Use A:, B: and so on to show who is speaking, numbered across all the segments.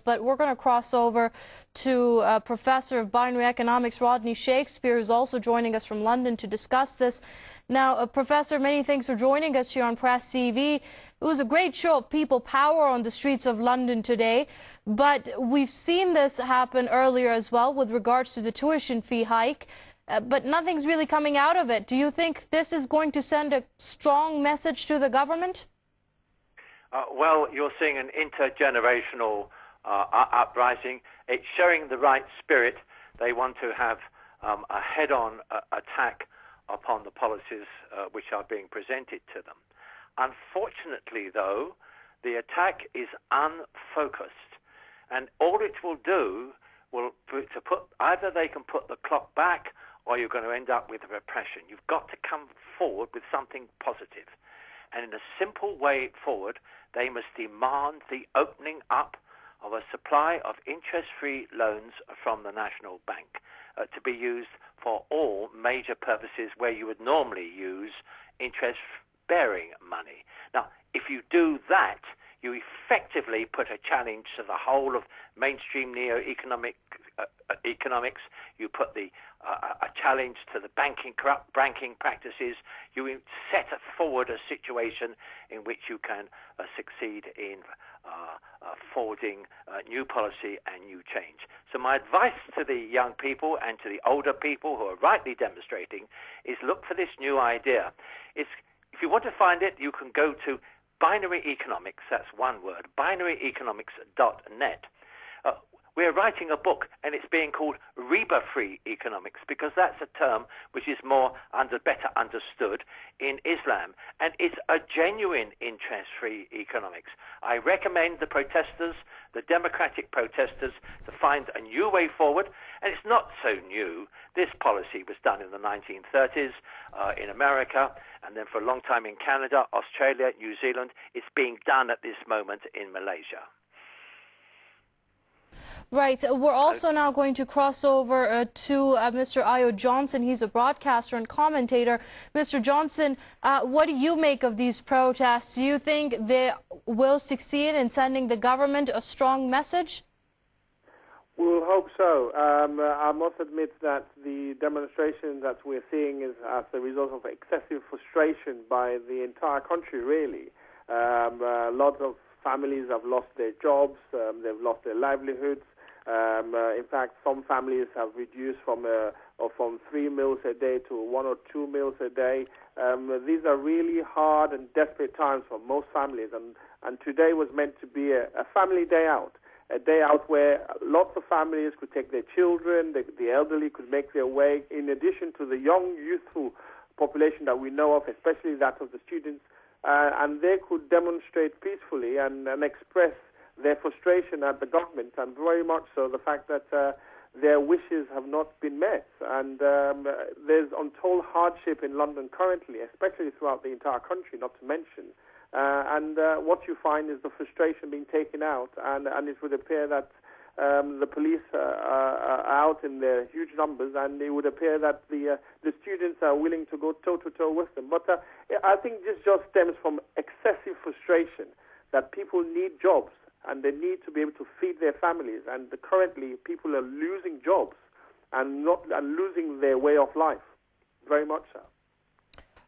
A: But we're going to cross over to Professor of Binary Economics, Rodney Shakespeare, who's also joining us from London to discuss this. Now, Professor, many thanks for joining us here on Press TV. It was a great show of people power on the streets of London today, but we've seen this happen earlier as well with regards to the tuition fee hike, but nothing's really coming out of it. Do you think this is going to send a strong message to the government?
B: Well, you're seeing an intergenerational uprising. It's showing the right spirit. They want to have a head-on attack upon the policies which are being presented to them. Unfortunately, though, the attack is unfocused, and all it will do will to put either they can put the clock back, or you're going to end up with repression. You've got to come forward with something positive, and in a simple way forward, they must demand the opening up of a supply of interest-free loans from the National Bank to be used for all major purposes where you would normally use interest-bearing money. Now, if you do that, you effectively put a challenge to the whole of mainstream economics. You put a challenge to the corrupt banking practices. You set forward a situation in which you can succeed in forwarding new policy and new change. So my advice to the young people and to the older people who are rightly demonstrating is look for this new idea. If you want to find it, you can go to Binary Economics, that's one word, binaryeconomics.net. We're writing a book, and it's being called riba-free economics, because that's a term which is better understood in Islam, and it's a genuine interest-free economics. I recommend the protesters, the democratic protesters, to find a new way forward, and it's not so new. This policy was done in the 1930s in America, and then for a long time in Canada, Australia, New Zealand. It's being done at this moment in Malaysia.
A: Right. We're also now going to cross over to Mr. Io Johnson. He's a broadcaster and commentator. Mr. Johnson, what do you make of these protests? Do you think they will succeed in sending the government a strong message?
C: We'll hope so. I must admit that the demonstration that we're seeing is as a result of excessive frustration by the entire country, really. Lots of families have lost their jobs, they've lost their livelihoods. In fact, some families have reduced from 3 meals a day to 1 or 2 meals a day. These are really hard and desperate times for most families, and today was meant to be a family day out, a day out where lots of families could take their children, the elderly could make their way, in addition to the young, youthful population that we know of, especially that of the students, and they could demonstrate peacefully and express their frustration at the government, and very much so the fact that their wishes have not been met. And there's untold hardship in London currently, especially throughout the entire country, not to mention. And what you find is the frustration being taken out, and it would appear that the police are out in their huge numbers, and it would appear that the students are willing to go toe-to-toe with them. But I think this just stems from excessive frustration, that people need jobs, and they need to be able to feed their families. And currently, people are losing jobs and losing their way of life, very much so.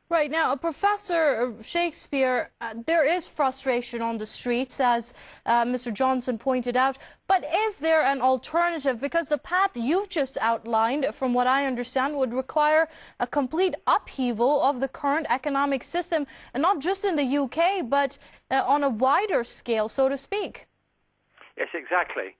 A: Right. Now, Professor Shakespeare, there is frustration on the streets, as Mr. Johnson pointed out, but is there an alternative? Because the path you've just outlined, from what I understand, would require a complete upheaval of the current economic system, and not just in the UK, but on a wider scale, so to speak.
B: Yes, exactly.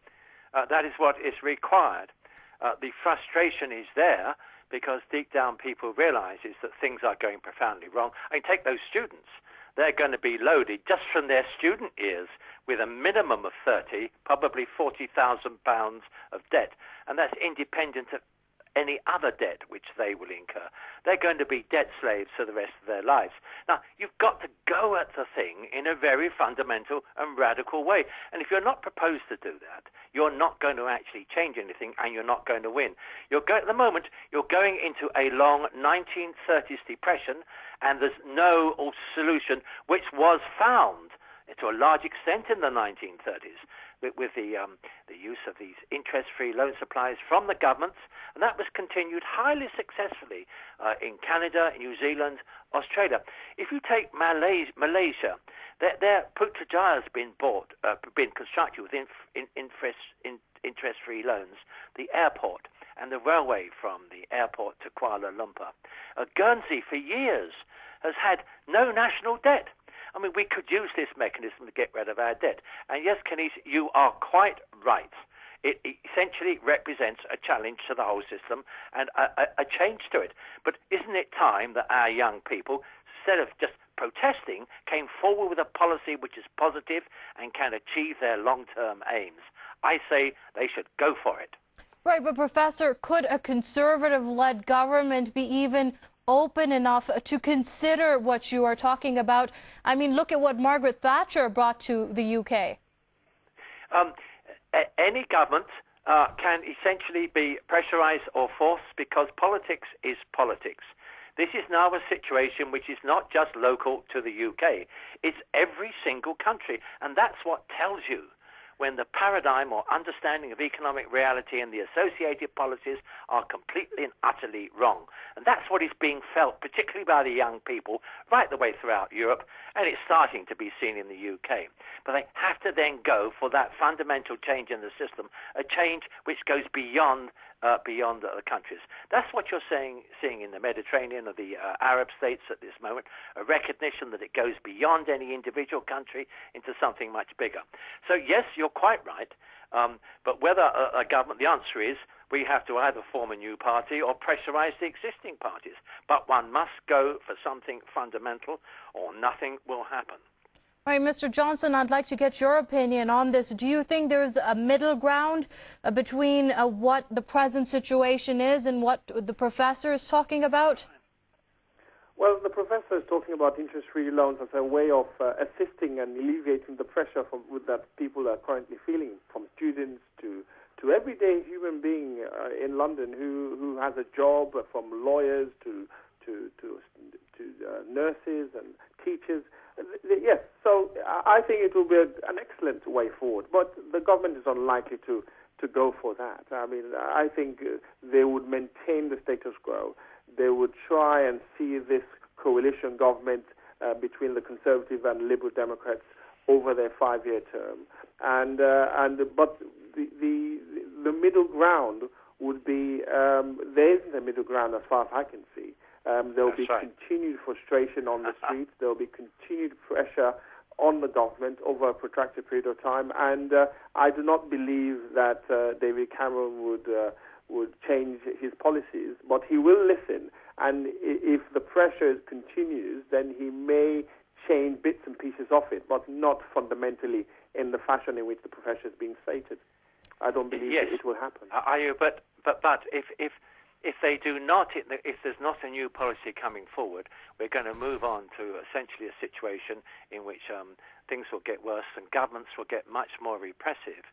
B: That is what is required. The frustration is there, because deep down people realize that things are going profoundly wrong. I mean, take those students. They're going to be loaded just from their student years with a minimum of 30, probably £40,000 of debt. And that's independent of any other debt which they will incur. They're going to be debt slaves for the rest of their lives. Now, you've got to go at the thing in a very fundamental and radical way. And if you're not proposed to do that, you're not going to actually change anything, and you're not going to win. At the moment, you're going into a long 1930s depression, and there's no solution which was found to a large extent in the 1930s. with the use of these interest-free loan supplies from the governments, and that was continued highly successfully in Canada, New Zealand, Australia. If you take Malaysia, their Putrajaya has been constructed with interest-free loans, the airport and the railway from the airport to Kuala Lumpur. Guernsey, for years, has had no national debt. I mean, we could use this mechanism to get rid of our debt. And yes, Kenise, you are quite right. It essentially represents a challenge to the whole system and a change to it. But isn't it time that our young people, instead of just protesting, came forward with a policy which is positive and can achieve their long-term aims? I say they should go for it.
A: Right, but Professor, could a conservative-led government be even open enough to consider what you are talking about? I mean, look at what Margaret Thatcher brought to the UK.
B: Any government can essentially be pressurized or forced because politics is politics. This is now a situation which is not just local to the UK. It's every single country, and that's what tells you when the paradigm or understanding of economic reality and the associated policies are completely and utterly wrong. And that's what is being felt, particularly by the young people, right the way throughout Europe, and it's starting to be seen in the UK. But they have to then go for that fundamental change in the system, a change which goes beyond the countries. That's what you're seeing in the Mediterranean or the Arab states at this moment, a recognition that it goes beyond any individual country into something much bigger. So yes, you're quite right, but whether a government, the answer is we have to either form a new party or pressurize the existing parties. But one must go for something fundamental or nothing will happen.
A: All right, Mr. Johnson, I'd like to get your opinion on this. Do you think there's a middle ground between what the present situation is and what the professor is talking about?
C: Well, the professor is talking about interest-free loans as a way of assisting and alleviating the pressure that people are currently feeling, from students to everyday human being in London who has a job, from lawyers to nurses and teachers. Yes, so I think it will be an excellent way forward, but the government is unlikely to go for that. I mean, I think they would maintain the status quo. They would try and see this coalition government between the Conservative and Liberal Democrats over their 5-year term, but the middle ground would be there isn't a middle ground as far as I can see. There will be continued frustration on the streets. There will be continued pressure on the government over a protracted period of time, and I do not believe that David Cameron would change his policies, but he will listen. And if the pressure continues, then he may change bits and pieces of it, but not fundamentally in the fashion in which the professor is being stated. I don't believe it will happen.
B: But if they do not, if there's not a new policy coming forward, we're going to move on to essentially a situation in which things will get worse and governments will get much more repressive,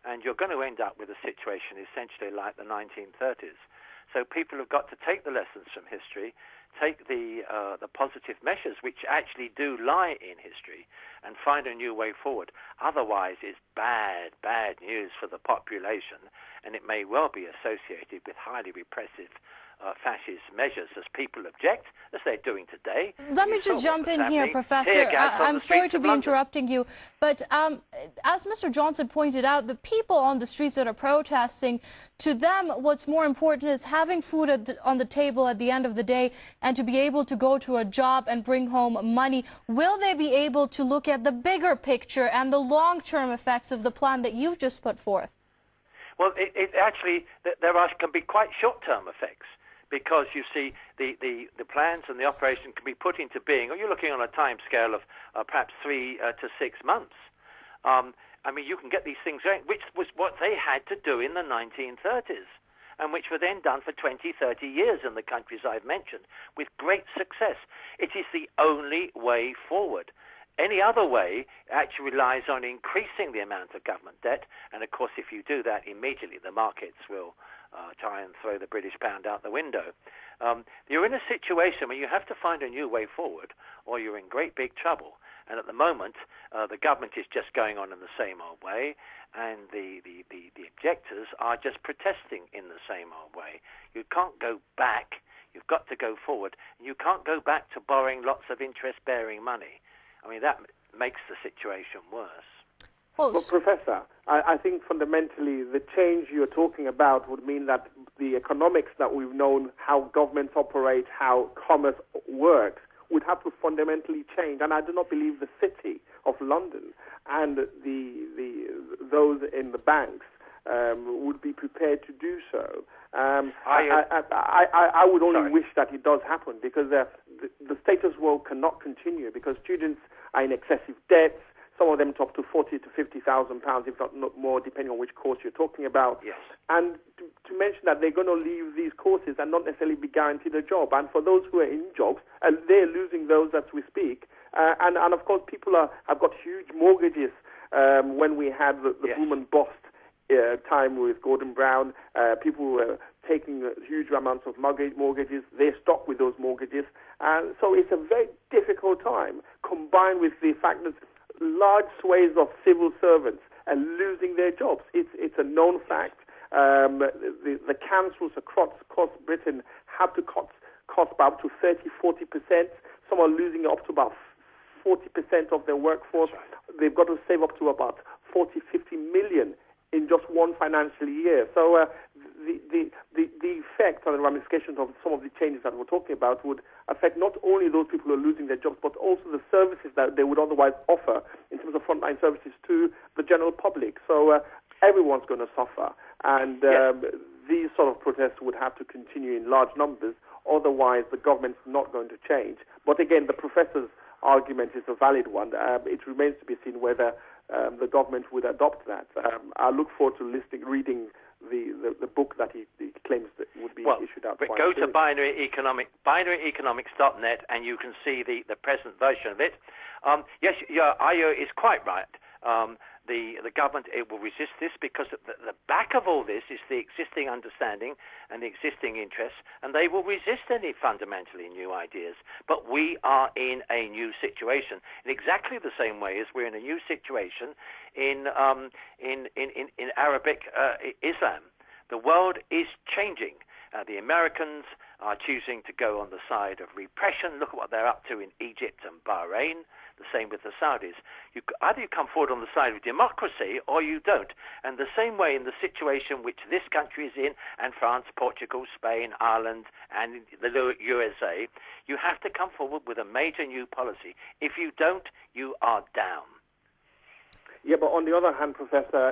B: and you're going to end up with a situation essentially like the 1930s. So people have got to take the lessons from history, take the positive measures which actually do lie in history, and find a new way forward. Otherwise, it's bad news for the population, and it may well be associated with highly repressive fascist measures as people object, as they're doing today.
A: Let me just jump in here, Professor. I'm sorry to be interrupting you, but as Mr. Johnson pointed out, the people on the streets that are protesting, to them what's more important is having food on the table at the end of the day and to be able to go to a job and bring home money. Will they be able to look at the bigger picture and the long-term effects of the plan that you've just put forth?
B: Well, it actually, can be quite short-term effects, because you see the plans and the operation can be put into being, or you're looking on a time scale of perhaps 3 to 6 months. I mean, you can get these things going, which was what they had to do in the 1930s, and which were then done for 20, 30 years in the countries I've mentioned, with great success. It is the only way forward. Any other way actually relies on increasing the amount of government debt, and of course if you do that, immediately the markets will try and throw the British pound out the window. You're in a situation where you have to find a new way forward, or you're in great big trouble. And at the moment, the government is just going on in the same old way, and the objectors are just protesting in the same old way. You can't go back. You've got to go forward. And you can't go back to borrowing lots of interest-bearing money. I mean, that makes the situation worse.
C: Well, Professor, I think fundamentally the change you're talking about would mean that the economics that we've known, how governments operate, how commerce works, would have to fundamentally change. And I do not believe the city of London and those in the banks would be prepared to do so. I would only wish that it does happen, because the status quo cannot continue, because students are in excessive debts. Some of them up to £40,000 to £50,000, if not more, depending on which course you're talking about.
B: Yes.
C: And to mention that they're going to leave these courses and not necessarily be guaranteed a job. And for those who are in jobs, they're losing those as we speak. And of course, people have got huge mortgages. When we had the boom and bust time with Gordon Brown, people were taking huge amounts of mortgages. They're stuck with those mortgages. And so it's a very difficult time, combined with the fact that large swathes of civil servants are losing their jobs. It's a known fact. The councils across Britain have to cut costs by up to 30-40%. Some are losing up to about 40% of their workforce. They've got to save up to about 40-50 million in just one financial year. So the effect and the ramifications of some of the changes that we're talking about would affect not only those people who are losing their jobs, but also the services that they would otherwise offer in terms of frontline services to the general public. So everyone's going to suffer, and these sort of protests would have to continue in large numbers. Otherwise, the government's not going to change. But again, the professor's argument is a valid one. It remains to be seen whether the government would adopt that. I look forward to reading the book that he claims that would be issued out.
B: But go to binaryeconomics.net, and you can see the present version of it. Yes, Ayo is quite right. The government, it will resist this, because the back of all this is the existing understanding and the existing interests, and they will resist any fundamentally new ideas. But we are in a new situation, in exactly the same way as we're in a new situation in Arabic Islam. The world is changing. The Americans are choosing to go on the side of repression. Look at what they're up to in Egypt and Bahrain. The same with the Saudis. Either you come forward on the side of democracy or you don't. And the same way in the situation which this country is in, and France, Portugal, Spain, Ireland, and the USA, you have to come forward with a major new policy. If you don't, you are down.
C: Yeah, but on the other hand, Professor,